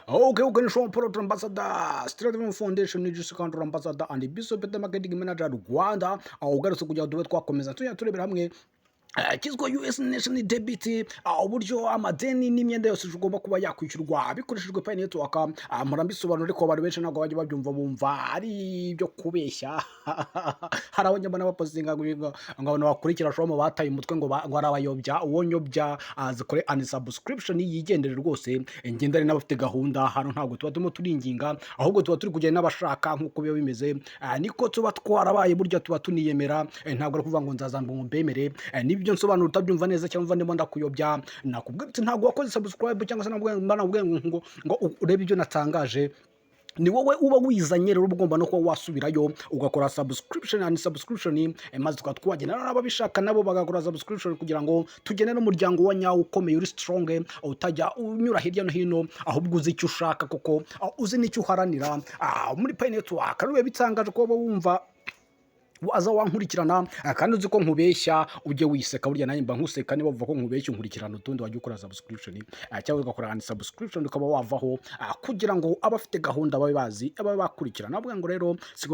Okay, organization product ambassador, Strategic Foundation, Legacy Counter ambassador, and Bishop Peter Marketing Manager Rwanda. Ugarutse kujya tube twakomeza turebera hamwe kizwa US Nation Debit, uburyo amadeni n'imyenda yose ugomba kuba yakwishyurwa bikoreshejwe Pi Network. Murambisobanure ko abantu benshi ntabwo bajya babyumva, bumva ari ibyo kubeshya. Hari abanyabana bapostinga ngo abantu bakurikira shomo bataye umutwe ngo arabayobya, uwo nyobya azikore unsubscription yigendere rwose. Ngendane n'abafite gahunda hano, ntabwo tuba turimo turinginga, ahubwo tuba turi kujyana n'abashaka nk'uko biba bimeze. Niko tuba twarabaye, burya tuba tuniyemera, ntabwo ari kuvuga ngo nzazamba ngo mbemere. Nibyo nsobanura utabyumva neza cyangwa ndimo ndakuyobya, nakubwira ati ntabwo wakoze subscribe cyangwa se nabwo ngo urebe ibyo natangaje. Ni wowe uba wizanye rero, ugomba no kuba wasubirayo ugakora subscription and subscription, maze tukaba twagenda n'ababishaka nabo bagakora subscription kugira ngo tugene n'umuryango wa nyawo ukomeye uri strong, utajya unyura hirya no hino, ahubwo uzi icyo ushaka kuko uzi n'icyo uharanira. Muri Pi Network rero bitangaje ko wumva waza wankurikirana kandi uzi ko nkubeshya ujye wiseka, burya nanjye mba nkuseka niba bavuga ko nkubeshya unkurikirana utundi wajya ukora subscription cyangwa ugakora unsubscription ukaba wavaho, kugira ngo abafite gahunda babe bazi aba bakurikirana. Navuga ngo rero si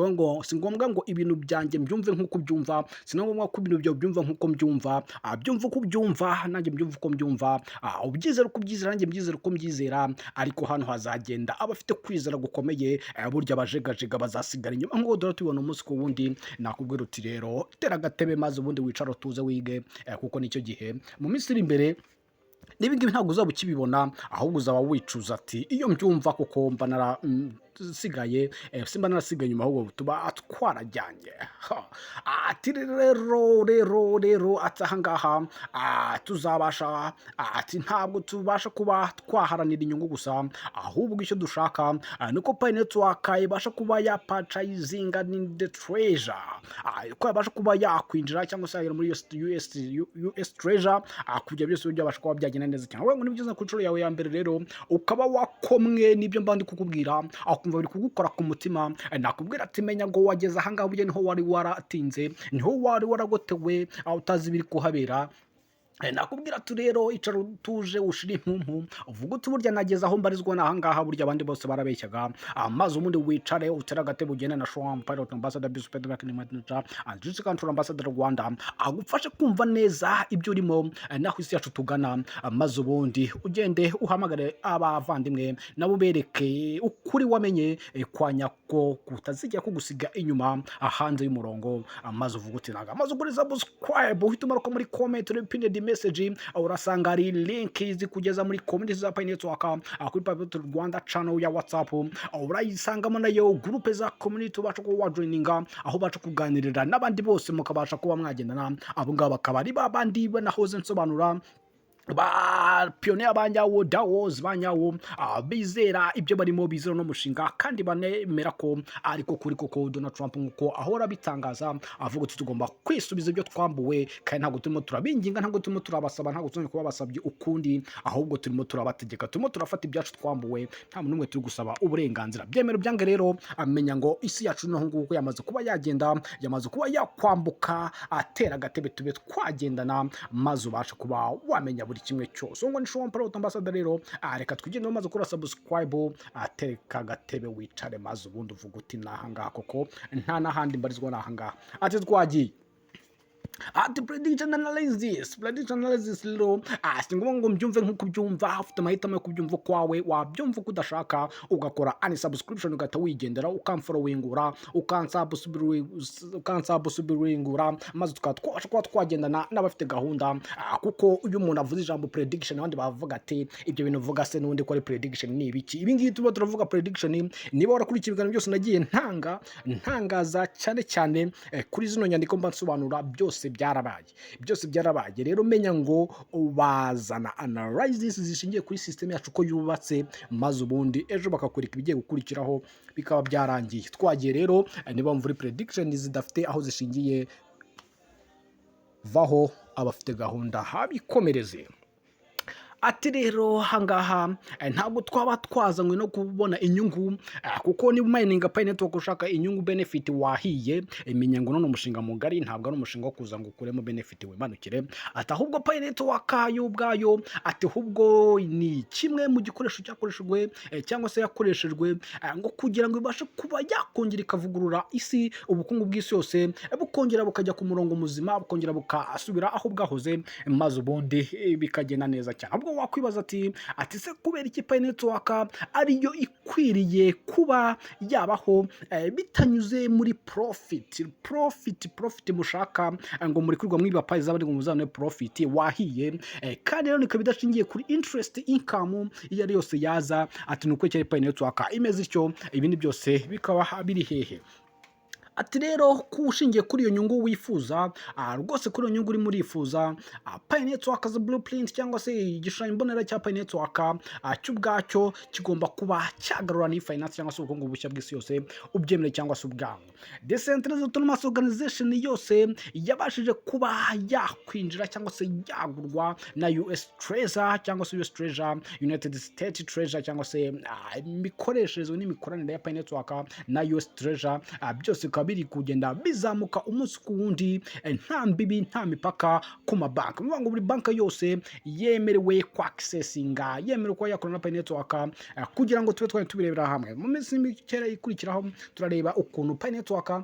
ngombwa ngo ibintu byanjye mbyumve nk'uko byumva, si ngombwa ko ibintu byawe byumva nk'uko mbyumva, byumva uko byumva nanjye mbyumva uko mbyumva, ubyizera uko ubyizera nanjye mbyizera uko mbyizera. Ariko hano hazagenda abafite kwizera gukomeye, burya abajegajega bazasigara inyuma nk'uko dore tubibona umunsi ku wundi. Nakubwira uti rero tera agatebe maze ubundi wicare utuze wige, kuko nicyo gihe mu minsi iri imbere n'ibingibi ntabwo uzaba ukibibona, ahubwo uzaba wicuza ati iyo mbyumva kuko mba narasigaye, simba narasigaye inyuma, ahubwo tuba twarajyanye. Ati rero ati ahangaha tuzabasha, ati ntabwo tubasha kuba twaharanira inyungu gusa, ahubwo icyo dushaka nuko Pi Network ibasha kuba yapurchasinga the treasure, ko yabasha kuba yakwinjira cyangwa se muri US treasure, kugira byose byabasha kuba byagenda neza cyane. Wewe nibyo ku nshuro yawe ya mbere rero ukaba wakomwe n'ibyo mbandi kukubwira, akumva biri kugukora ku mutima, nakubwira ati menya ngo wageze ahangaha, burya niho wari waratinze, niho wari waragotewe, utazi biri kuhabera. Nakubwira ati rero icara utuje ushira impumpu, uvuga uti burya nageze aho mbarizwa nahangaha, burya abandi bose barabeshyaga, maze ubundi wicare utera agatebe ugende na Showam Pilot Ambassador Bishop Peter Marketing Manager and Legacy Counter Ambassador Rwanda, agufashe kumva neza ibyo urimo naho isi yacu tugana, maze ubundi ugende uhamagare abavandimwe nabo bereke ukuri wamenye kwa nyako kutazijya kugusiga inyuma hanze y'umurongo, maze uvuga uti naga, maze ugure subscribe, uhita umaruka muri comment repeated message, urasanga ari link zikugeza muri community za Pi Network, kuri Pi Rwanda channel ya WhatsApp, urayisangamo nayo groupe za community ubasha kuba wajoininga, aho baca kuganirira n'abandi bose mukabasha kuba mwagendana. Abo ngabo bakaba ari babandi banahoze nsobanura, ba pioneer banyawo, dawos banyawo, bizera ibyo barimo, bizera no mushinga kandi banemera ko ariko kuri koko Donald Trump nkuko ahora bitangaza, avuga ati tugomba kwisubiza ibyo twambuwe, kandi ntabwo turimo turabinginga, ntabwo turimo turabasaba, ntabwo turimo kubabasabye ukundi, ahubwo turimo turabategeka, turimo turafata ibyacu twambuwe, nta muntu umwe turi gusaba uburenganzira. Byemero byange rero amenya ngo isi yacu naho nguko yamaze kuba yagenda, yamaze kuba yakwambuka, atera agatebe tube twagendana, maze ubasha kuba wamenya buri kimwe cyose. Ngo ni Showam Pilot Ambassador rero, reka twigende maze kuri subscribe, ateka agatebe wicare, maze ubundi uvuga uti nahangaha koko nta nahandi mbarizwa nahangaha. Ati twagiye ati prediction analysis rero, singombwa ngo mbyumve nk'uko byumva, ufite amahitamo yo kubyumva kwawe, wabyumva uko udashaka ugakora unsubscription ugahita wigendera, ukamfollowingura, ukansubscribingura, maze tukabasha kuba twagendana n'abafite gahunda, kuko uyu muntu avuze ijambo prediction abandi bavuga ati ibyo bintu uvuga se n'undi ko ari prediction ni ibiki. Ibi ngibi tuba turavuga prediction, niba warakurikira ibiganiro byose nagiye ntangaza cyane cyane kuri zino nyandiko mba nsobanura, byose byarabaye rero menya ngo bazana analysis zishingiye kuri system yacu ko yubatse, maze ubundi ejo bakakwereka ibigiye gukurikiraho bikaba byarangiye. Twagiye rero niba mvuri prediction zidafite aho zishingiye, vaho abafite gahunda habikomereze. ati rero hangaha ntabwo twaba twazanywe no kubona inyungu kuko niba umayininga Pi Network ushaka inyungu benefit wahiye imenya ngo none umushinga mugari ntabwo ari umushinga wo kuza ngo ukuremo benefit wimanukire ati ahubwo Pi Network yo ubwayo ati ahubwo ni kimwe mu gikoresho cyakoreshejwe cyangwa se yakoreshejwe ngo kugira ngo ibashe kuba yakongera ikavugurura isi ubukungu bw'isi yose bukongera bukajya ku murongo muzima bukongera bukasubira aho bwahoze maze ubundi bikagenda neza cyane. Ubwo wakwibaza ati se kubera iki Pi Network ariyo ikwiriye kuba yabaho bitanyuze muri profit mushaka ngo muri kurwa mwiba Pi zaba ngo muzane profit wahiye kandi rero nikaba idashingiye kuri interest income iyo ari yose yaza ati nuko cyari Pi Network imeze ityo ibindi byose bikaba biri hehe. Ati rero kushingiye kuri iyo nyungu wifuza rwose kuri iyo nyungu uri murifuza Pi Network za blueprint cyangwa se igishushanyo mbonera cya Pi Network cy'ubwacyo kigomba kuba cyagarura ni finance cyangwa se ubukungu bushya bw'isi yose ubyemere cyangwa se ubwangu. Decentralized Autonomous Organization yose yabashije kuba yakwinjira cyangwa se yagurwa na US Treasury cyangwa se US Treasury, United States Treasury cyangwa se imikoreshereze n'imikoranire ya Pi Network na US Treasury byose biri kugenda bizamuka umunsi ku wundi nta mbibi nta mipaka ku mabanki. Bivuga ngo buri banki yose yemerewe kwakisesinga yemerewe kuba yakorana na Pi Network kugira ngo tube tubirebera hamwe. Mu minsi mike ikurikiraho turareba ukuntu Pi Network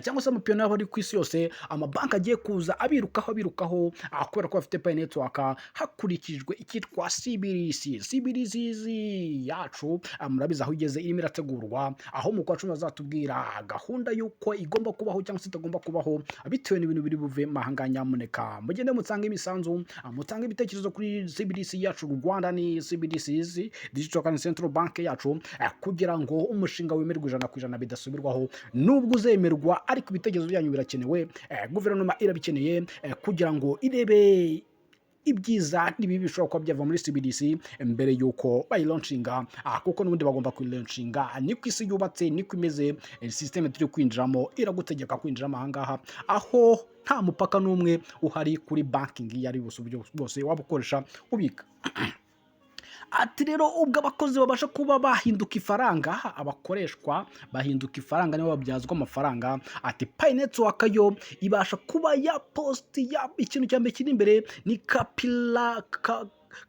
cyangwa se amapiyano y'abari ku isi yose amabanki agiye kuza abirukaho kubera ko bafite Pi Network hakurikijwe icyitwa CBDC yacu murabizi aho igeze irimo irategurwa aho mu kwa 10 bazatubwira gahunda y'uko igomba kubaho cyangwa se itagomba kubaho bitewe n'ibintu biri buve mahanga. Nyamuneka mugende mutsange imisanzu mutange ibitekerezo kuri CBDC yacu Rwanda ni CBDC Digital and Central Bank yacu kugira ngo umushinga wemerwe 100% bidasubirwaho nubwo uzemerwa ariko ibitekerezo byanyu birakenewe. Guverinoma irabikeneye kugira ngo irebe ibyiza n'ibibi bishobora kuba byava muri CBDC mbere yuko bayilauncinga kuko n'ubundi bagomba kuyilauncinga niko isi yubatse niko imeze. System turi kwinjiramo iragutegeka kwinjiramo ahangaha aho nta mupaka n'umwe uhari kuri banking yari bose wabukoresha ubika. Ati rero ubwo abakozi babasha kuba bahinduka ifaranga abakoreshwa bahinduka ifaranga nibo babyazwa amafaranga. Ati Pi Network yo ibasha kuba ya post ya ikintu cyambe kiri imbere ni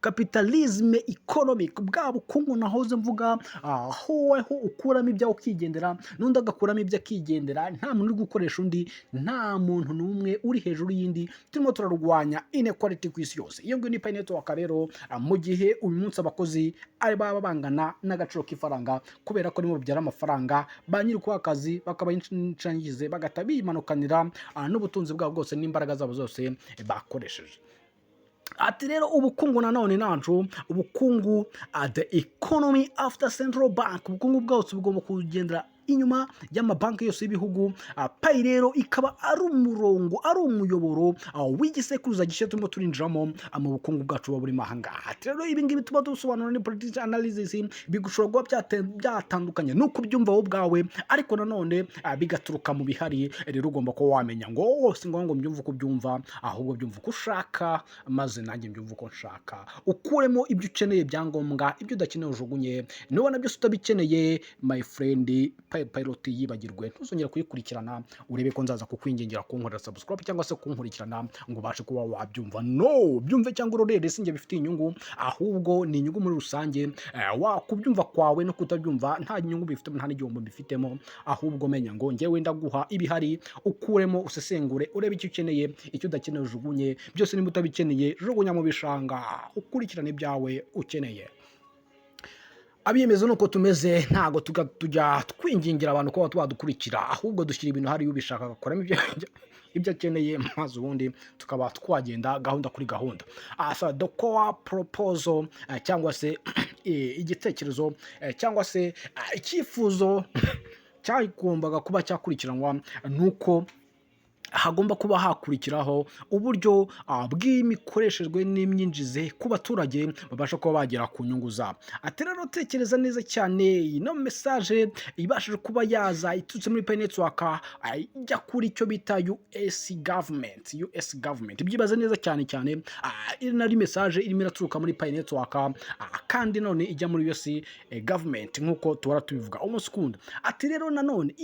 capitalism economic bwa bukungu nahoze mvuga aho ukuramo ibya ukigendera n'undi agakuramo ibyo akigendera nta muntu uri gukoresha undi nta muntu n'umwe uri hejuru y'indi turimo turarwanya inequality ku isi yose. Iyo ngiyo ni Pi Network rero mu gihe uyu munsi abakozi ari baba bangana n'agaciro k'ifaranga kubera ko nimo byara amafaranga ba nyiri kwa kazi bakaba inshangize bagata bimanukanira n'ubutunzi bwabo bwose n'imbaraga zabo zose bakoresheje. Ati rero ubukungu nanone nacu ubukungu the economy after central bank ubukungu bwose bugomba kugendera inyuma y'amabanki yose y'ibihugu. Pi rero ikaba ari umurongo ari umuyoboro w'igisekuruza gishya turimo turinjiramo mu bukungu bwacu buri mahanga. Rero ibi ngibi tuba dusobanura ni political analysis bigushobora kuba byatandukanye nuko byumva wowe bwawe ariko nanone bigaturuka mu bihari. Rero ugomba ko wamenya ngo si ngo mbyumva uko byumva ahubwo byumva uko ushaka maze nanjye mbyumva uko nshaka ukuremo ibyo ukeneye byangombwa ibyo udakeneye ujugunye nubona byose utabikeneye my friend Pilot yibagirwe ntuzongera kuyikurikirana urebe ko nzaza kukwingingira kunkorera subscribe cyangwa se kunkurikirana ngo ubashe kuba wabyumva. No byumve cyangwa urorere sinjye bifite inyungu ahubwo ni inyungu muri rusange. Kubyumva kwawe no kutabyumva nta nyungu bifitemo nta n'igihombo bifitemo ahubwo menya ngo ngewe ndaguha ibihari ukuremo usesengure urebe icyo ukeneye icyo udakeneye ujugunye byose niba utabikeneye jugunya mu bishanga ukurikirane ibyawe ukeneye. Abiyemezo nuko tumeze ntago tujya twingingira abantu ko badukurikira ahubwo dushyira ibintu hari ubishaka gakoramo ibyo akeneye maze ubundi tukaba twagenda gahunda kuri gahunda. Asa the core proposal cyangwa se igitekerezo cyangwa se icyifuzo cyagombaga kuba cyakurikiranwa nuko hagomba kuba hakurikiraho uburyo bw'imikoresherezwe n'imyinjize ku baturage babasha kuba bagera ku nyungu zabo. Ati rero tekereza neza cyane ino message ibashije kuba yaza iturutse muri Pi Network ijya kuri icyo bita US government. Byibaze neza cyane cyane iri nari message irimo iraturuka muri Pi Network kandi none ijya muri US government nkuko tuhora tubivuga umunsi kundi. Ati rero nanone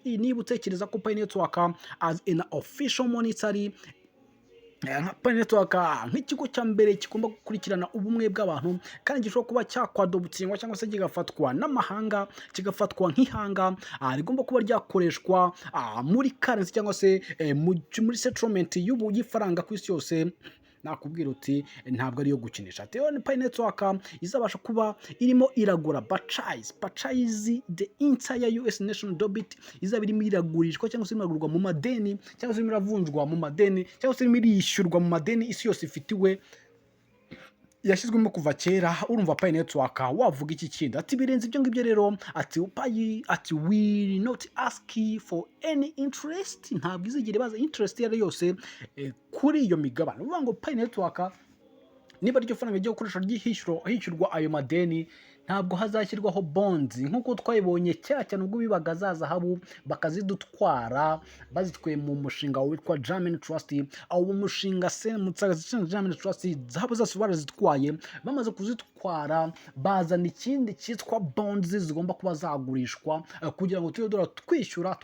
niba utekereza ko Pi Network as in official monetary Pi Network nk'ikigo cya mbere kigomba gukurikirana ubumwe bw'abantu kandi gishobora kuba cyakwadobutsingwa cyangwa se kigafatwa n'amahanga, kigafatwa nk'ihanga rigomba kuba ryakoreshwa muri currency cyangwa se muri settlement y'ifaranga ku isi yose, nakubwira uti ntabwo ariyo gukinisha. Tewe ni Pi Network izabasha kuba irimo iragura purchase the entire US national debt, izaba irimo iragurishwa cyangwa se iragurwa mu madeni cyangwa se irimo iravunjwa mu madeni cyangwa se irimo irishyurwa mu madeni isi yose ifitiwe yashyizwemo kuva kera. Urumva Pi Network wavuga iki kindi? Ati birenze ibyo ngibyo rero, ati we not ask for any interest, ntabwo izigera baza interest yari yose kuri iyo migabane. Uvuga ngo Pi Network niba ryo faranga ryo gukoresha hishyurwa ayo madeni, ntabwo hazashyirwaho bonds nkuko twayibonye kera cyane ubwo bibaga za zahabu bakazidutwara bazitwe mu mushinga witwa German Trust. Aho umushinga German Trust zahabu zose barazitwaye, bamaze kuzitwara bazana ikindi cyitwa bonds zigomba kuba zagurishwa kugira ngo tujye twishyura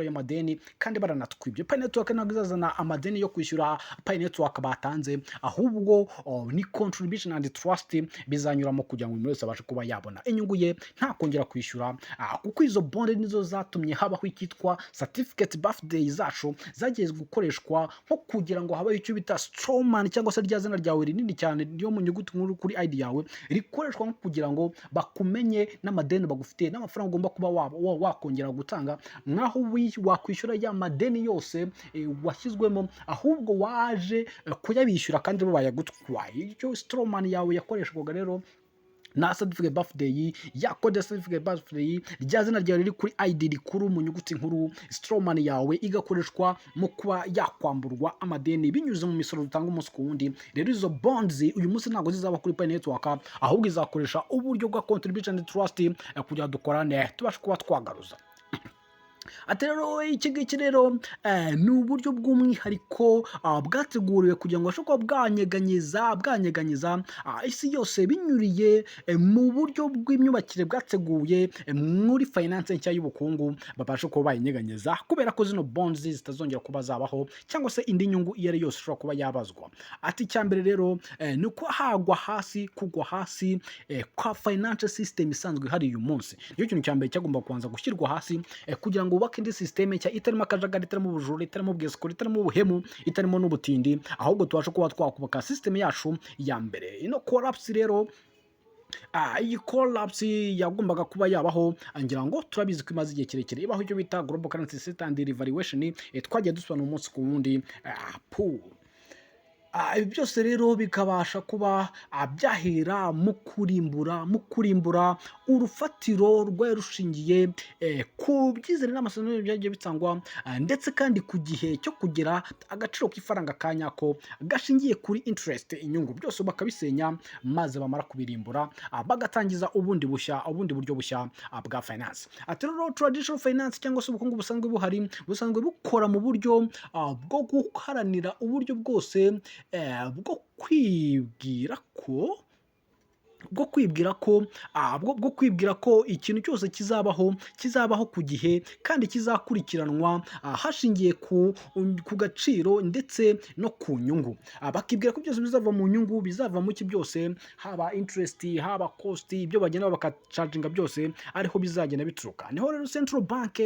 ayo madeni kandi baranatwibye. Pi Network ntabwo izazana amadeni yo kwishyura Pi Network batanze, ahubwo ni contribution and trust bizanyuramo kugira ngo umuntu wese abashe kuba yabona inyungu ye nta kongera kwishyura, kuko izo bond nizo zatumye habaho ikitwa certificate birthday zacu zagiye gukoreshwa nko kugira ngo habaho icyo bita strawman cyangwa se rya zina ryawe rinini cyane ryo mu nyuguti nkuru kuri ID yawe, rikoreshwa nko kugira ngo bakumenye n'amadeni bagufitiye n'amafaranga ugomba kuba wakongera gutanga, naho wakwishyura ya madeni yose washyizwemo ahubwo waje kuyabishyura kandi bo bayagutwaye. Icyo strawman yawe yakoreshwaga rero na certificate birthday ya code certificate birthday rya zina ryawe riri kuri ID rikuru mu nyuguti nkuru, strawman yawe igakoreshwa mu kuba yakwamburwa amadeni binyuze mu misoro dutanga umunsi ku wundi. Rero izo bonds uyu munsi ntabwo zizaba kuri Pi Network, ahubwo izakoresha uburyo bwa contribution and trust kugira dukorane tubashe kuba twagaruza. Ati rero iki ngiki rero ni uburyo bw'umwihariko bwateguriwe kugira ngo bashobore kuba bwanyeganyeza isi yose binyuriye mu buryo bw'imyubakire bwateguye muri finance nshya y'ubukungu, babasha kuba bayinyeganyeza kubera ko zino bonds zitazongera kuba zabaho cyangwa se indi nyungu iyo ari yose ishobora kuba yabazwa. Ati cyambere rero ni uko kugwa hasi kwa financial system isanzwe hari uyu munsi. Niyo kintu cyambere cyagomba kubanza gushyirwa hasi kugira ngo ubake indi systeme nshya itarimo akajagari, itarimo ubujura, itarimo ubwesiko, itarimo ubuhemu, itarimo n'ubutindi, ahubwo tubasha kuba twakubaka system yacu ya mbere. Ino collapse rero iyi collapse yagombaga kuba yabaho, ngira ngo turabizi ko imaze igihe kirekire ibaho icyo bita global currency system and revaluation, twagiye dusobanura umunsi ku wundi ibi byose rero bikabasha kuba byahera mu kurimbura urufatiro rwari rushingiye ku byizere n'amasezerano byagiye bitangwa ndetse kandi ku gihe cyo kugera agaciro k'ifaranga ka nyako gashingiye kuri interest, inyungu, byose bakabisenya maze bamara kubirimbura bagatangiza ubundi buryo bushya bwa finance. Ati rero traditional finance cyangwa se ubukungu busanzwe bukora mu buryo bwo guharanira uburyo bwose bwo kwibwira ko ikintu cyose kizabaho ku gihe kandi kizakurikiranwa hashingiye ku gaciro ndetse no ku nyungu. Bakibwira ko byose bizava mu nyungu, bizava mu ki byose, haba interest, haba cost, ibyo bagenda bakacaginga byose ariho bizagenda bituruka. Niho rero central bank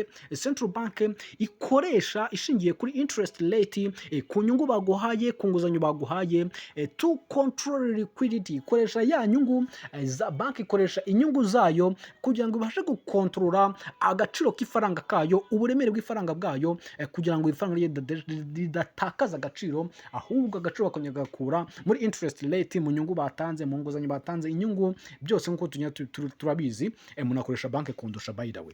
ikoresha ishingiye kuri interest rate, ku nyungu baguhaye, ku nguzanyo baguhaye, to control liquidity, ikoresha ya nyungu banki ikoresha inyungu zayo kugira ngo ibashe gukontorora agaciro k'ifaranga kayo, uburemere bw'ifaranga bwayo, kugira ngo ifaranga ridatakaza agaciro, ahubwo agaciro bakongera gakura muri interest rate, mu nyungu batanze, mu nguzanyo batanze, inyungu byose nk'uko turabizi, umuntu akoresha banki kundusha by the way.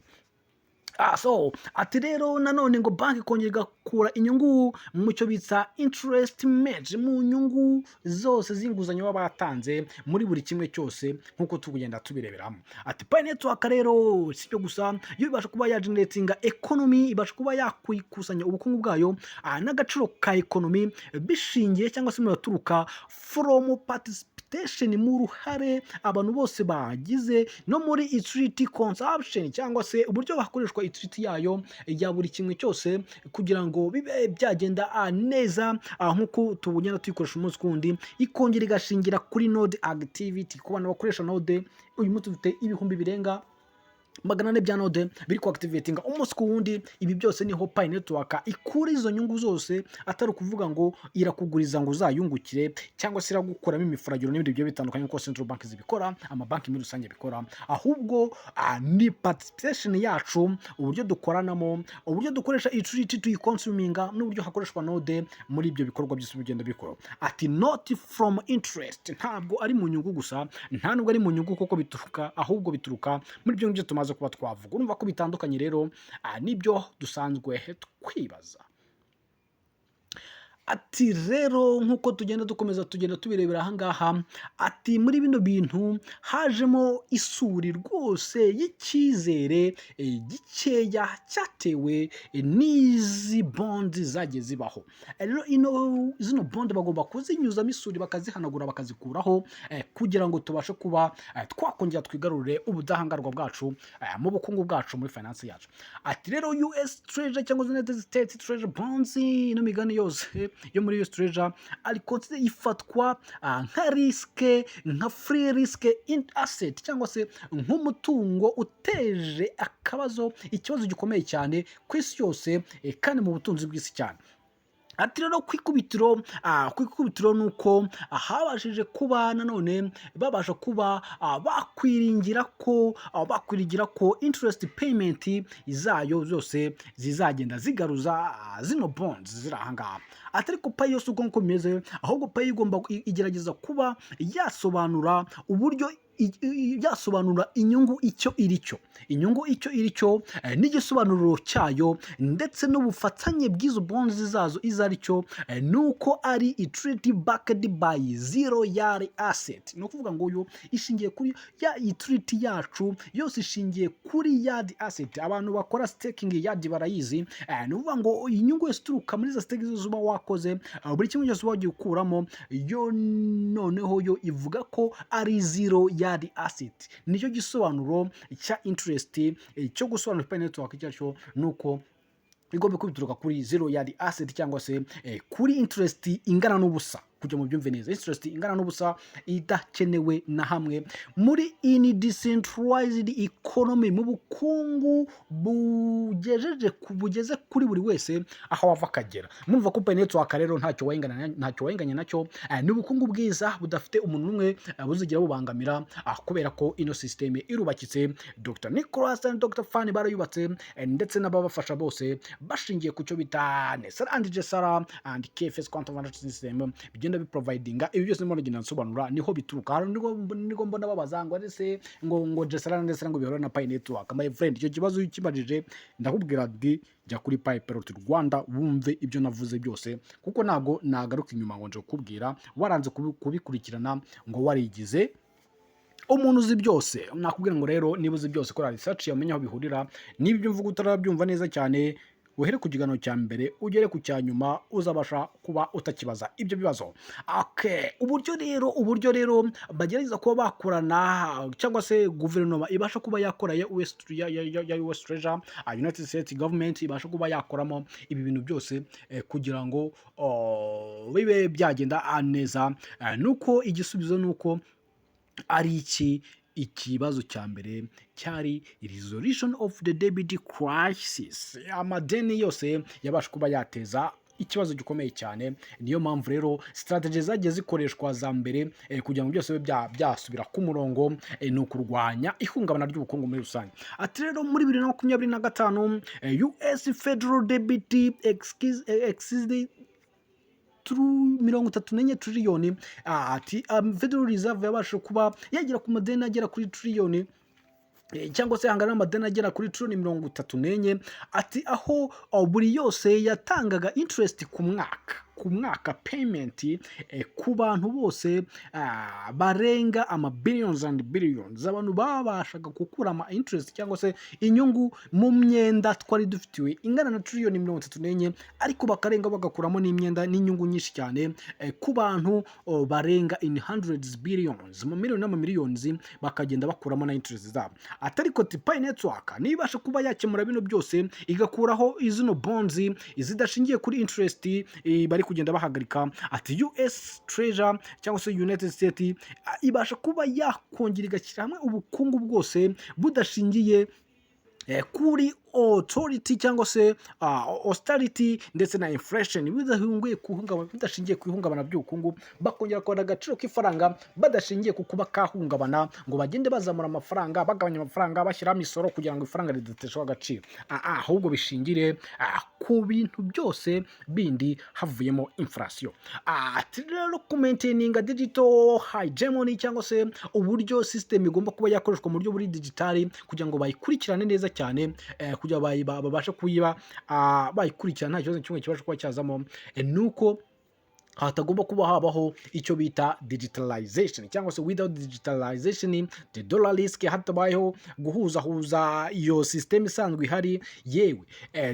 So ati rero nanone ngo banki ikongera igakura inyungu mu cyo bitsa interest made mu nyungu zose z'inguzanyo baba batanze muri buri kimwe cyose nk'uko tugenda tubireberamo. Ati Pi Network rero si byo gusa, yo ibasha kuba yageneratinga economy, ibasha kuba yakwikusanya ubukungu bwayo n'agaciro ka economy bishingiye cyangwa se baturuka from participation mu ruhare abantu bose bagize no muri utility consumption cyangwa se uburyo hakoreshwa utility yayo ya buri kimwe cyose kugira ngo bibe byagenda neza nk'uko tugenda tuyikoresha umunsi kundi, ikongera igashingira kuri node activity ku bantu bakoresha node. Uyu munsi dufite ibihumbi birenga 400 bya node biri ku activatinga umunsi ku wundi. Ibi byose niho Pi Network ikura izo nyungu zose, atari ukuvuga ngo irakuguriza ngo uzayungukire cyangwa se iragukuramo imifuragiro n'ibindi bigiye bitandukanye nk'uko central bank zibikora, amabanki muri rusange bikora, ahubwo ni participation yacu, uburyo dukoranamo, uburyo dukoresha utility tuyiconsuminga n'uburyo hakoreshwa node muri ibyo bikorwa byose bigenda bikora. Ati not from interest, ntabwo ari mu nyungu gusa, nta nubwo ari mu nyungu kuko bituruka, ahubwo bituruka muri ibyo ngibyo tumaze kuba twavuga. Urumva ko bitandukanye rero nibyo dusanzwe twibaza. Ati rero nk'uko tugenda dukomeza tugenda tubirebera ahangaha, ati muri bino bintu hajemo isuri rwose y'icyizere gikeya cyatewe n'izi bondi zagiye zibaho. Rero zino bondi bagomba kuzinyuzamo isuri bakazihanagura bakazikuraho kugira ngo tubashe kuba twakongera twigarurire ubudahangarwa bwacu mu bukungu bwacu muri finance yacu. Ati rero US Treasury cyangwa United States Treasury bonds ino migani yose yo muri US Treasury ariko ifatwa nka riske, nka free risk in asset cyangwa se nk'umutungo uteje ikibazo gikomeye cyane ku isi yose kandi mu butunzi bw'isi cyane. Ati rero kwikubitiro nuko habashije kuba nanone babasha kuba bakwiringira ko interest payment zayo zose zizagenda zigaruza zino bonds ziri ahangaha. Atari ko Pi yose uko bimeze, ahubwo Pi igomba igerageza kuba yasobanura uburyo yasobanura inyungu icyo iri cyo n'igisobanuro cyayo ndetse n'ubufatanye bw'izo bonds zazo izari cyo nuko ari utility backed by zero yard asset. No kuvuga ngo yo ishingiye kuri ya utility yacu yose ishingiye kuri yard asset. Abantu bakora staking yard barayizi, no kuvuga ngo inyungu yose turuka muri za staking zuba wakoze buri kimwe cyose wagiye ukuramo yo noneho yo ivuga ko ari zero yard asset. Nicyo gisobanuro cya interest cyo gusobanura Pi Network cyacu, nuko igomba kubituruka kuri zero yard asset cyangwa se kuri interest ingana n'ubusa. Kujya mu byumve neza, interest ingana n'ubusa idakenewe na hamwe muri in decentralized economy, mu bukungu bugeze kuri buri wese aho wava akagera. Mumva ko Pi Network rero ntacyo wayinganya nacyo, ni ubukungu bwiza budafite umuntu umwe buzigira bubangamira kubera ko ino system irubakitse. Dr. Nicholas and Dr. Fanny barayubatse ndetse n'ababafasha bose bashingiye ku cyo bita Nesara and Jesara and KFS Quantum Financial System bigenda biprovidinga. Ibi byose mbona ngenda nsobanura niho bituruka. Nigo mbona babaza ngo ese ngo Jesara ndetse ngo bihora na Pi Network. My friend, icyo kibazo ukibajije ndakubwira ati jya kuri Pi Perot Rwanda wumve ibyo navuze byose, kuko ntago nagaruka inyuma ngo nje kukubwira waranze kubikurikirana ngo warigize umuntu uzi byose. Nakubwira ngo rero niba uzi byose kora research yamenye aho bihurira, niba ibyo mvuga utarabyumva neza cyane uhere ku kiganiro cya mbere ugere ku cya nyuma uzabasha kuba utakibaza ibyo bibazo. Uburyo rero bagerageza kuba bakorana cyangwa se guverinoma ibasha kuba yakora ya US Treasury, United States government ibasha kuba yakoramo ibi bintu byose kugira ngo bibe byagenda neza. Nuko igisubizo nuko ari ikibazo cya mbere cyari resolution of the debt crisis. Amadeni yose yabasha kuba yateza ikibazo gikomeye cyane. Niyo mpamvu rero strategy zagiye zikoreshwa za mbere kugira ngo byose byasubira ku murongo ni ukurwanya ihungabana ry'ubukungu muri rusange. Ati rero muri 2025 US federal debt exceeded 34 trillion. Ati Federal Reserve yabasha kuba yagera ku madeni agera kuri trillion cyangwa se hangana n'amadeni agera kuri trillion 34, ati aho buri yose yatangaga interest ku mwaka payment ku bantu bose barenga billions and billions. Abantu babashaga gukura interest cyangwa se inyungu mu myenda twari dufitiwe ingana na trillion 34, ariko bakarenga bagakuramo n'imyenda n'inyungu nyinshi cyane ku bantu barenga in hundreds billions, mu miliyoni n'amamiliyoni, bakagenda bakuramo na interest zabo. Atariko Pi Network nibasha kuba yakemura bino byose, igakuraho izino bonds izidashingiye kuri interest bari kugenda bahagarika. Ati US Treasury cyangwa se United States ibasha kuba yakongera igashyira hamwe ubukungu bwose budashingiye kuri authority cyangwa se austerity ndetse na inflation, bidashingiye ku ihungabana by'ubukungu, bakongera kubona agaciro k'ifaranga badashingiye ku kuba kahungabana, ngo bagende bazamura amafaranga, bagabanya amafaranga, bashyiraho imisoro kugira ngo ifaranga ridateshwa agaciro. Ahubwo bishingire ku bintu byose bindi havuyemo inflation. Ati rero kumaintaininga digital hegemony cyangwa se uburyo system igomba kuba yakoreshwa mu buryo buri digitali kugira ngo bayikurikirane neza cyane, kugira babashe kuyiba bayikurikirana nta kibazo kimwe kibasha kuba cyazamo, nuko hatagomba kuba habaho icyo bita digitalization, cyangwa se without digitalization the dollar risk, hatabayeho guhuza iyo system isanzwe ihari, yewe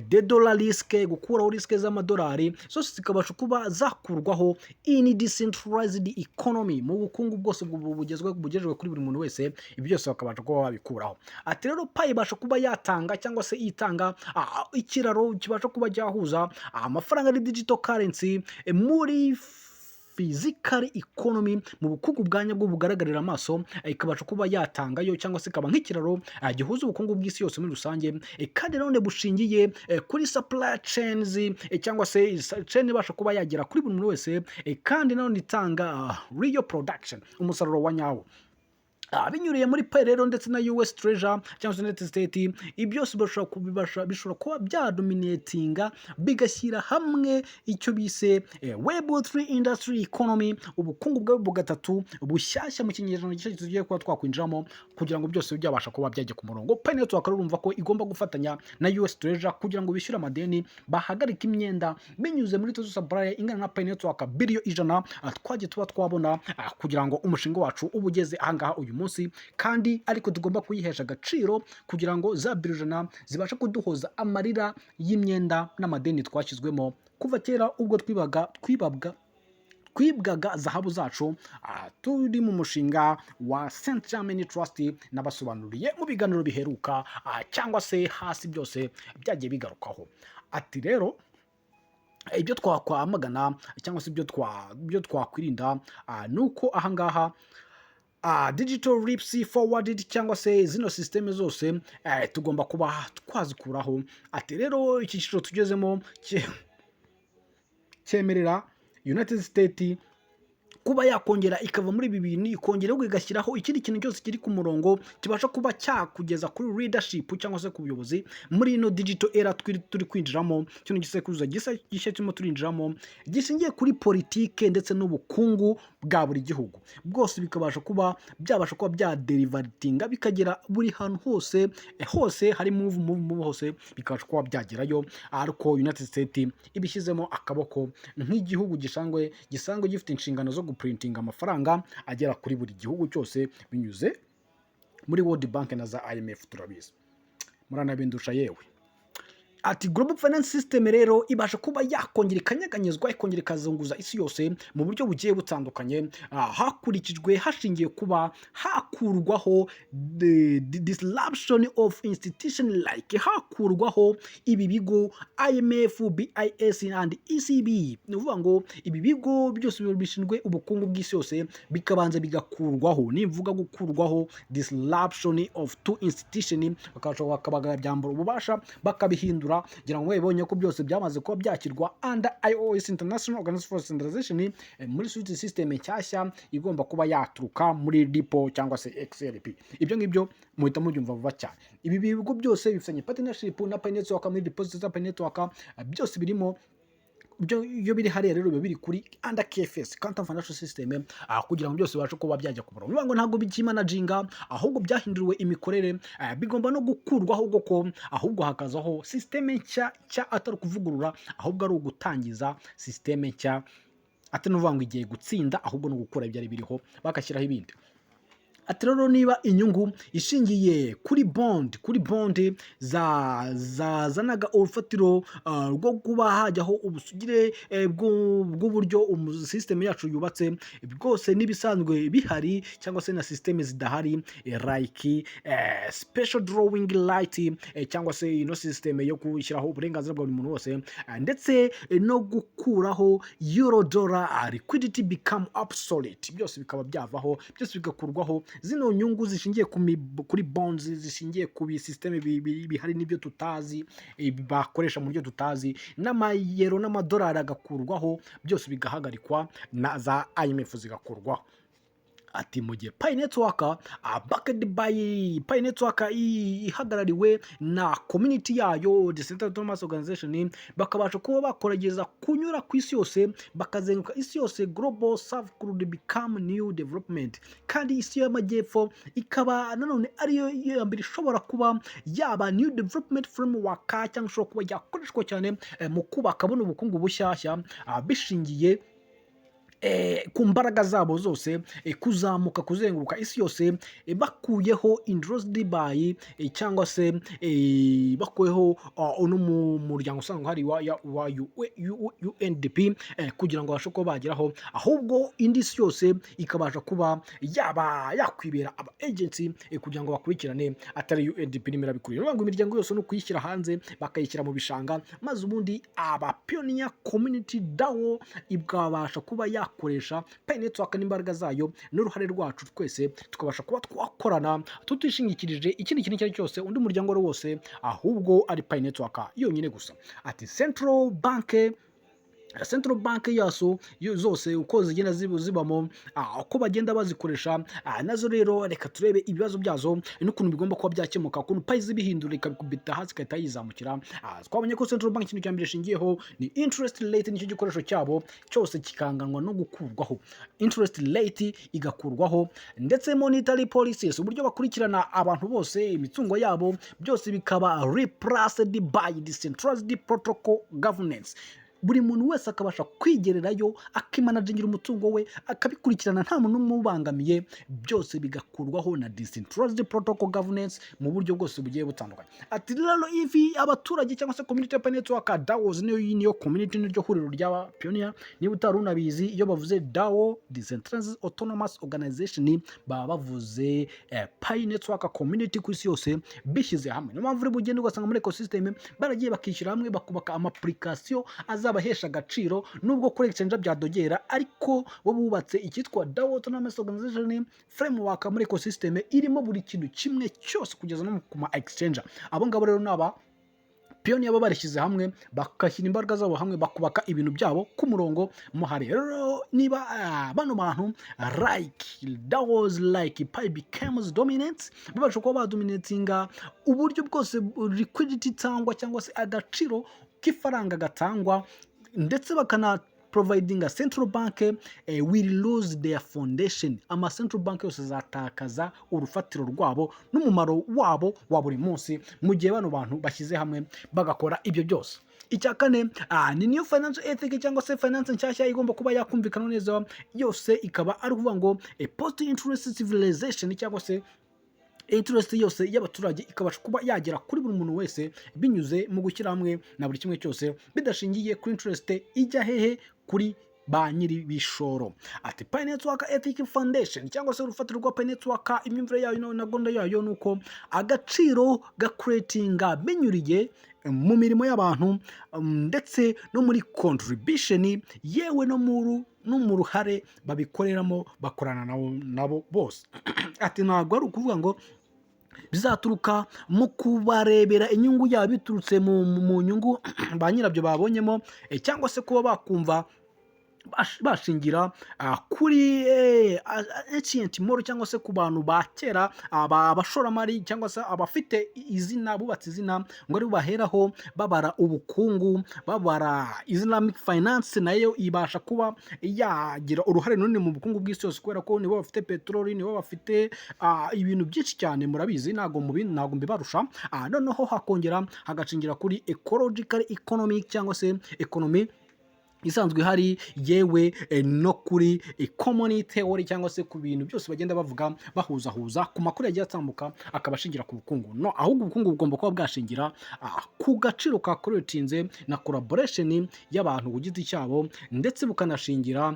the dollar risk, gukuraho risk z'amadolari zose zikabasha kuba zakurwaho in decentralized economy, mu bukungu bwose bugejejwe kuri buri muntu wese, ibyo byose bakabasha kuba babikuraho. Ati rero Pi ibasha kuba yatanga cyangwa se itanga ikiraro kibasha kuba cyahuza amafaranga ari digital currency muri physical economy, mu bukungu bwanya bwo bugaragarira amaso, ikabasha kuba yatangayo cyangwa se ikaba nk'ikiraro gihuza ubukungu bw'isi yose muri rusange, kandi none bushingiye kuri supply chains, cyangwa se chain ibasha kuba yagera kuri buri muntu wese, kandi none itanga real production, umusaruro wa nyawo. Binyuriye muri Pi rero ndetse na US Treasury cyangwa se United States, ibyose bishobora kuba byadominatinga bigashyira hamwe icyo bise Web3 industry economy, ubukungu bwa gatatu bushyashya mu kinyejana gishya tugiye kuba twakwinjiramo, kugira ngo byose byabasha kuba byajya ku murongo. Pi Network urumva ko igomba gufatanya na US Treasury kugira ngo bishyure amadeni, bahagarika imyenda binyuze muri total supply ingana na Pi Network billion 100 twagiye tuba twabona, kugira ngo umushinga wacu ubugeze ahangaha uyu munsi, kandi ariko tugomba kuyihesha agaciro kugira ngo za billion zibasha kuduhoza amarira y'imyenda n'amadeni twashyizwemo kuva kera ubwo twibwaga zahabu zacu. Turi mu mushinga wa St. Germain Trust, nabasobanuriye mu biganiro biheruka, cyangwa se hasi byose byagiye bigarukaho. Ati rero ibyo twakwamagana cyangwa se ibyo twakwirinda, nuko ahangaha digital rips forwarded cyangwa se zino system zose tugomba kuba twazikuraho. Ati rero iki cyiciro tugezemo cyemerera United States kuba yakongera ikava muri ibi bintu, ikongera igashyiraho ikindi kintu cyose kiri ku murongo kibasha kuba cyakugeza kuri leadership cyangwa se ku buyobozi muri ino digital era turi kwinjiramo, kino gisekuruza gishya kirimo turinjiramo, gishingiye kuri politike ndetse n'ubukungu bwa buri gihugu bwose, bikabasha kuba byabasha kuba byaderivatinga bikagera buri hantu hose hari move hose, bikabasha kuba byagerayo. Ariko United States ibishyizemo akaboko nk'igihugu gisanzwe gifite inshingano zo printing amafaranga agera kuri buri gihugu cyose binyuze muri World Bank na za IMF, turabizi muranabindusha yewe. Ati global finance system rero ibasha kuba yakongera ikanyeganyezwa, ikongera ikazunguza isi yose mu buryo bugiye butandukanye, hakurikijwe hashingiye kuba hakurwaho the disruption of institution, like hakurwaho ibi bigo IMF, BIS and ECB. Ni ukuvuga ngo ibi bigo byose bishinzwe ubukungu bw'isi yose bikabanza bigakurwaho. Nimvuga gukurwaho, disruption of two institution, bakabagaya byambura ububasha bakabihindura, gira ngo mwebonye ko byose byamaze kuba byakirwa under IOS, International Organization for Standardization, muri suite system nshyashya igomba kuba yaturuka muri DIPO cyangwa se XRP. Ibyo ngibyo muhita mubyumva vuba cyane. Ibi bigo byose bifitanye partnership na Pi Network, muri deposit za Pi Network byose birimo iyo biri hariya rero biba biri kuri under KFS Quantum Financial System, kugira ngo byose bibashe kuba byajya ku murongo. Bivuga ngo ntabwo bikimanaginga, ahubwo byahinduriwe imikorere, bigomba no gukurwaho goko, ahubwo hakazaho systeme nshya atari kuvugurura, ahubwo ari ugutangiza systeme nshya, atari nuvuga ngo igiye gutsinda, ahubwo no gukura ibyari biriho bagashyiraho ibindi. Ati rero niba inyungu ishingiye kuri bond zanaga urufatiro rwo kuba hajyaho ubusugire bw'uburyo system yacu yubatse, bwose n'ibisanzwe bihari cyangwa se na system zidahari, like special drawing right, cyangwa se ino system yo gushyiraho uburenganzira bwa buri muntu wose, ndetse no gukuraho euro dollar liquidity become obsolete, byose bikaba byavaho, byose bigakurwaho. Zino nyungu zishingiye kuri bonds, zishingiye ku system bihari n'ibyo tutazi, bakoresha mu buryo tutazi, n'amayero n'amadolari agakurwaho, byose bigahagarikwa, na za IMF zigakurwaho. Ati mu gihe Pi Network backed by Pi Network ihagarariwe na community yayo Decentralized Autonomous Organization, bakabasha kuba bakorageza kunyura ku isi yose, bakazenguka isi yose. Global South could become new development, kandi isi y'amajyepfo ikaba nanone ariyo ya mbere ishobora kuba yaba new development framework, cyangwa ishobora kuba yakoreshwa cyane mu kubaka buno ubukungu bushyashya, bishingiye ku mbaraga zabo zose, kuzamuka kuzenguruka isi yose, bakuyeho interest by, cyangwa se bakuyeho uno mu muryango usanzwe hari wa UNDP, kugira ngo babashe kuba bageraho, ahubwo indi isi yose ikabasha kuba yaba yakwibera aba agency, kugira ngo bakurikirane, atari UNDP nimera bikurira. Ngo imiryango yose no kuyishyira hanze bakayishyira mu bishanga, maze ubundi aba pioneer community DAO ibwabasha kuba yakoresha Pi Network n'imbaraga zayo n'uruhare rwacu twese, tukabasha kuba twakorana tutishingikirije ikindi kintu cyari cyose undi muryango wose, ahubwo ari Pi Network yonyine gusa. Ati central bank yaso zose uko zigenda zibamo, uko bagenda bazikoresha, nazo rero reka turebe ibibazo byazo n'ukuntu bigomba kuba byakemuka, ukuntu Pi zibihindura ikabikubita hasi ikahita yizamukira. Twabonye ko central bank ikintu cya mbere ishingiyeho ni interest rate, nicyo gikoresho cyabo cyose kikanganwa no gukurwaho, interest rate igakurwaho, ndetse monetary policies, uburyo bakurikirana abantu bose imitungo yabo, byose bikaba replaced by decentralized protocol governance. Buri muntu wese akabasha kwigererayo, akimanagingira umutungo we, akabikurikirana nta muntu umubangamiye, byose bigakurwaho na decentralized protocol governance mu buryo bwose bugiye butandukanye. Ati rero ivi abaturage cyangwa se community Pi Network DAOs, niyo community n'iryo huriro ry'aba pioneer. Niba utari unabizi, iyo bavuze DAO, Decentralized Autonomous Organization, baba bavuze Pi Network community ku isi yose bishyize hamwe. Niyo mpamvu uri bugende ugasanga muri ecosystem baragiye bakishyira hamwe, bakubaka amapplication azabahesha agaciro, nubwo kuri exchange byadogera, ariko bo bubatse icyitwa DAO Autonomous Organization framework muri ecosystem irimo buri kintu kimwe cyose kugeza no ku ma exchange. Abo ngabo rero naba pioneer barishyize hamwe, bakashyira imbaraga zabo hamwe, bakubaka ibintu byabo ku murongo muhari. Rero niba bano bantu like DAOs like Pi becomes dominant, babasha kuba badominatinga uburyo bwose liquidity cyangwa se agaciro k'ifaranga gatangwa, ndetse bakana providing a central bank will lose their foundation. Ama central bank yose zatakaza urufatiro rwabo n'umumaro wabo wa buri munsi, mu gihe bano bantu bashyize hamwe bagakora ibyo byose. Icya kane ni new financial ethic, cyangwa se finance nshyashya igomba kuba yakumvikana neza, yose ikaba ari kuvuga ngo post interest civilization, cyangwa se interest yose y'abaturage ikabasha kuba yagera kuri buri muntu wese binyuze mu gushyira hamwe na buri kimwe cyose, bidashingiye kuri interest ijya hehe kuri ba nyiri bishoro. Ati Pi Network Ethic Foundation, cyangwa se urufatiro rwa Pi Network, imyumvire yayo na gahunda yayo nuko agaciro gacreatinga binyuriye mu mirimo y'abantu, ndetse no muri contribution, yewe no mu ruhare babikoreramo, bakorana nabo bose. Ati ntabwo ari ukuvuga ngo bizaturuka mu kubarebera inyungu yabo biturutse mu nyungu ba nyirabyo babonyemo, cyangwa se kuba bakumva bashingira kuri ancient model cyangwa se ku bantu ba kera abashoramari cyangwa se abafite izina bubatse izina ngo ari baheraho babara ubukungu, babara Islamic finance nayo ibasha kuba yagira uruhare runini mu bukungu bw'isi yose kubera ko nibo bafite peteroli, nibo bafite ibintu byinshi cyane murabizi, ntago mbibarusha. Noneho hakongera hagacingira kuri ecological economic cyangwa se economy isanzwe ihari, yewe no kuri common theory cyangwa se ku bintu byose bagenda bavuga bahuzahuza ku makuru yagiye atambuka akaba ashingira ku bukungu. No, ahubwo ubukungu bugomba kuba bwashingira ku gaciro ka creatinze na collaboration y'abantu ku giti cyabo, ndetse bukanashingira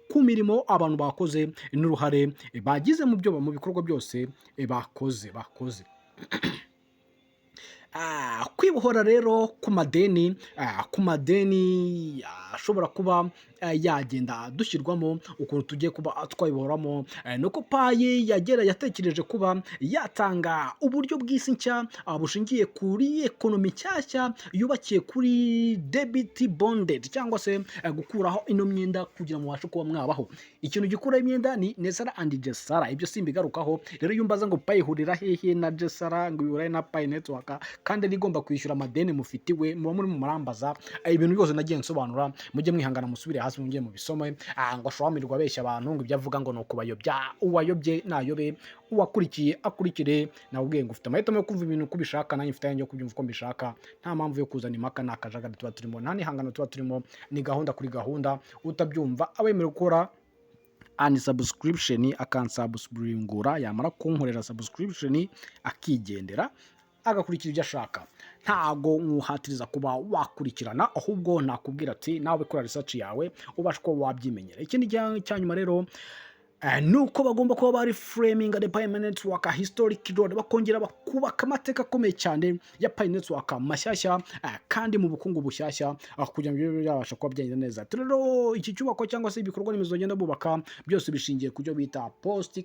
ku mirimo abantu bakoze n'uruhare bagize mu bikorwa byose bakoze. Kwibohora rero ku madeni ashobora kuba yagenda dushyirwamo ukuntu tugiye kuba twayibohoramo, nuko payi yatekereje kuba yatanga uburyo bw'isi nshya bushingiye kuri ekonomi nshyashya yubakiye kuri debit bonded cyangwa se gukuraho ino myenda kugira ngo mubashe kuba mwabaho. Ikintu gikuraho imyenda ni Nesara and Jesara, ibyo simbigarukaho. Rero iyo umbaza ngo payi ihurira hehe na Jesara ngo ihurire na Pi Network kandi ari igomba kwishyura amadeni mufitiwe, muba muri mu murambaza ibintu byose nagiye nsobanura, mujye mwihangana musubire hasi mwongeye mu bisome. Ngo ashobamirwa abeshya abantu ngo ibyo avuga ngo nuko bayobya, uwayobye nayobe, uwakurikiye akurikire. Nawe ubwenge ufite amahitamo yo kumva ibintu uko ubishaka, nanjye mfite yo kubyumva uko mbishaka, nta mpamvu yo kuzana impaka n'akajagari tuba turimo, nta n'ihangano tuba turimo, ni gahunda kuri gahunda. Utabyumva abemerewe gukora unsubscription akansubscribingura, yamara kunkorera subscription akigendera agakurikira ibyo ashaka. Ntago nkuhatiriza kuba wakurikirana, ahubwo nakubwira ati nawe kora research yawe ubasha kuba wabyimenyera. Ikindi cyanyuma rero nuko bagomba kuba bari framing the Pi Network historic road, bakongera bakubaka amateka akomeye cyane ya Pi Network mashyashya kandi mu bukungu bushyashya kugira ngo byabasha kuba byagenda neza. Rero iki cyubako cyangwa se ibikorwa remezo bagenda bubaka byose bishingiye ku byo bita post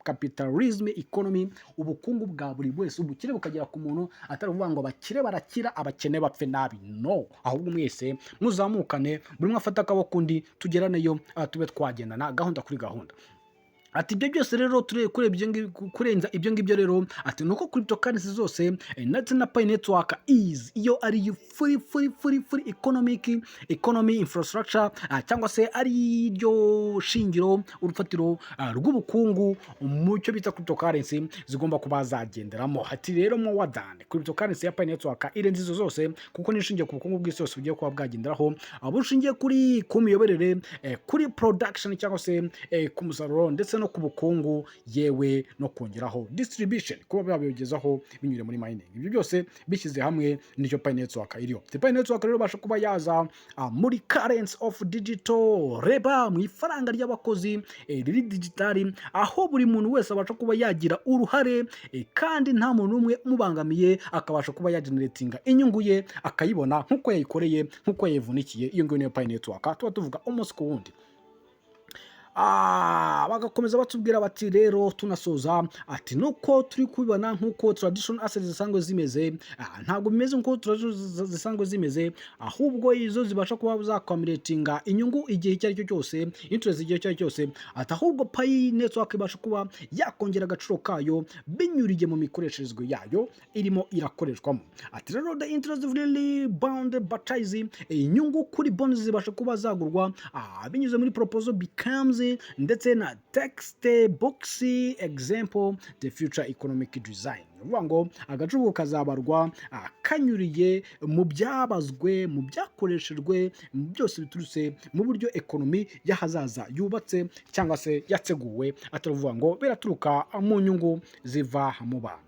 capitalism economy, ubukungu bwa buri wese, ubukire bukagera ku muntu, atari uvuga ngo abakire barakira abakene bapfe nabi. No, ahubwo mwese muzamukane, buri umwe afata akaboko undi, tugeraneyo tube twagendana gahunda kuri gahunda. Ati ibyo byose rero kurenza ibyo ngibyo rero, ati nuko cryptocurrency zose ndetse na Pi Network iyo ari free economy infrastructure cyangwa se ari ryo shingiro urufatiro rw'ubukungu mu cyo bita cryptocurrency zigomba kuba zagenderamo. Ati rero mo wadane cryptocurrency ya Pi Network irenze izo zose kuko nishingiye ku bukungu bw'isi yose bugiye kuba bwagenderaho, bushingiye kuri ku miyoborere, kuri production cyangwa se ku musaruro, ndetse no ku bukungu, yewe no kongeraho distribution kuba babigezaho binyure muri mining. Ibyo byose bishyize hamwe nicyo Pi Network iriyo. Pi Network rero basha kuba yaza muri currency of digital labor, mu ifaranga ry'abakozi riri digitali, aho buri muntu wese abasha kuba yagira uruhare kandi nta muntu umwe umubangamiye, akabasha kuba yageneratinga inyungu ye akayibona nkuko yayikoreye, nkuko yayivunikiye. Iyo ngiyo niyo Pi Network tuba tuvuga umunsi ku wundi. Bagakomeza batubwira bati rero tunasoza, ati nuko turi kubibona nkuko traditional assets zisanzwe zimeze, ntabwo bimeze nkuko zisanzwe zimeze, ahubwo izo zibasha kuba zakwamiratinga inyungu igihe icyo ari cyo cyose, interest igihe icyo ari cyo cyose, ati ahubwo Pi Network ibasha kuba yakongera agaciro kayo binyuriye mu mikoresherezwe yayo irimo irakoreshwamo. Ati rero the interest really bound baptizing, inyungu kuri bonds zibasha kuba zagurwa binyuze muri proposal becomes ndetse na text box example the future economic design. Uvuga ngo agaciro kazabarwa kanyuriye mu byabazwe, mu byakoreshejwe, byose biturutse mu buryo ekonomi y'ahazaza yubatse cyangwa se yateguwe, ataravuga ngo biraturuka mu nyungu ziva mu bantu.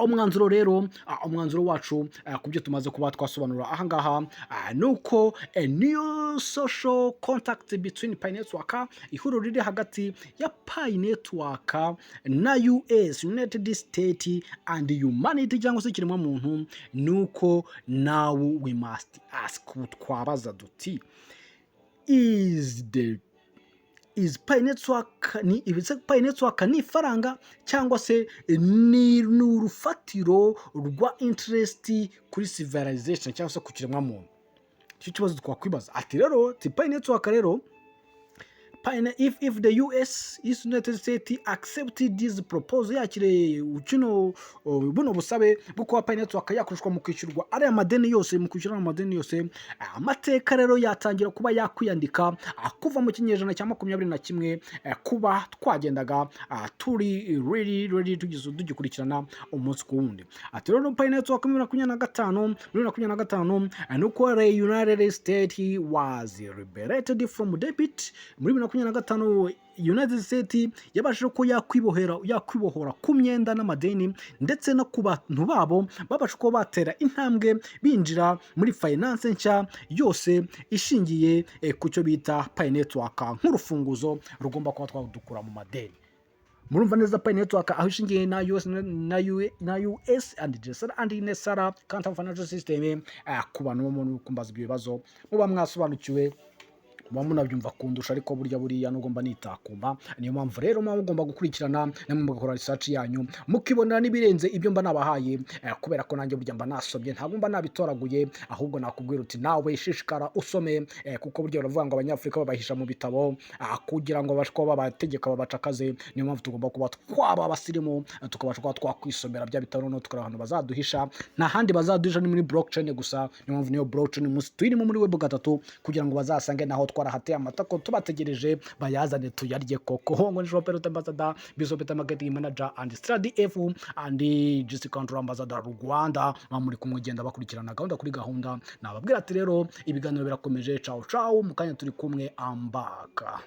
Umwanzuro rero, umwanzuro wacu ku byo tumaze kuba twasobanura ahangaha, nuko a new social contact between Pi Network, ihuriro riri hagati ya Pi Network na US, United States and humanity cyangwa se ikiremwa muntu, nuko now we must ask, twabaza duti is Pi Network Pi Network ni faranga cyangwa se ni urufatiro rwa interest kuri civilization cyangwa se ku kiremwa muntu? Icyo kibazo twakwibaza. Ati rero Pi Network rero if the US is United States accepted this proposal yakire ukino buno busabe bwo kuba Pi Network yakoreshwa mu kwishyurwa ariya madeni yose mu kwishyura amadeni yose, amateka rero yatangira kuba yakwiyandika kuva mu kinyejana cya 21 kuba twagendaga turi ready tugikurikirana umunsi ku wundi. Ati rero Pi Network 2025 nuko the United States was liberated from debt. Muri 2025 United States yabashije ko yakwibohora ku myenda n'amadeni ndetse no ku bantu babo babasha ko batera intambwe binjira muri finance nshya yose ishingiye ku cyo bita Pi Network nk'urufunguzo rugomba kuba twadukura mu madeni. Murumva neza Pi Network aho ishingiye na US and GSR and NESARA Counter Financial System. Ku bantu bo mu kumbaza ibyo bibazo muba mwasobanukiwe munabyumva kundusha, ariko buriya nugomba nitakumba. Niyo mpamvu rero mugomba gukurikirana namwe mugakora research yanyu mukibonera nibirenze ibyo mba nabahaye, kubera ko nanjye burya mba nasobye ntabwo mba nabitoraguye, ahubwo nakubwira uti nawe shishikara usome, kuko burya baravuga ngo abanyafrika babahisha mu bitabo kugira ngo bashko babategeka babacakaze. Niyo mpamvu tugomba kuba twaba abasirimu tukabasha kuba twakwisomera bya bitabo no tukara ahantu bazaduhisha, nta handi bazaduhisha ni muri blockchain gusa. Niyo mpamvu niyo blockchain musi turimo muri web 3 kugira ngo bazasange naho twarahateye amatako tubategereje bayazane tuyarye koko. Ngo nishopero ambassador Bishop Marketing Manager and Study F and GC Control Ambassador Rwanda, bamuri kumugenda bakurikirana gahunda kuri gahunda. Nababwira ati rero ibiganiro birakomeje. Ciao ciao, mukanya turi kumwe ambaka.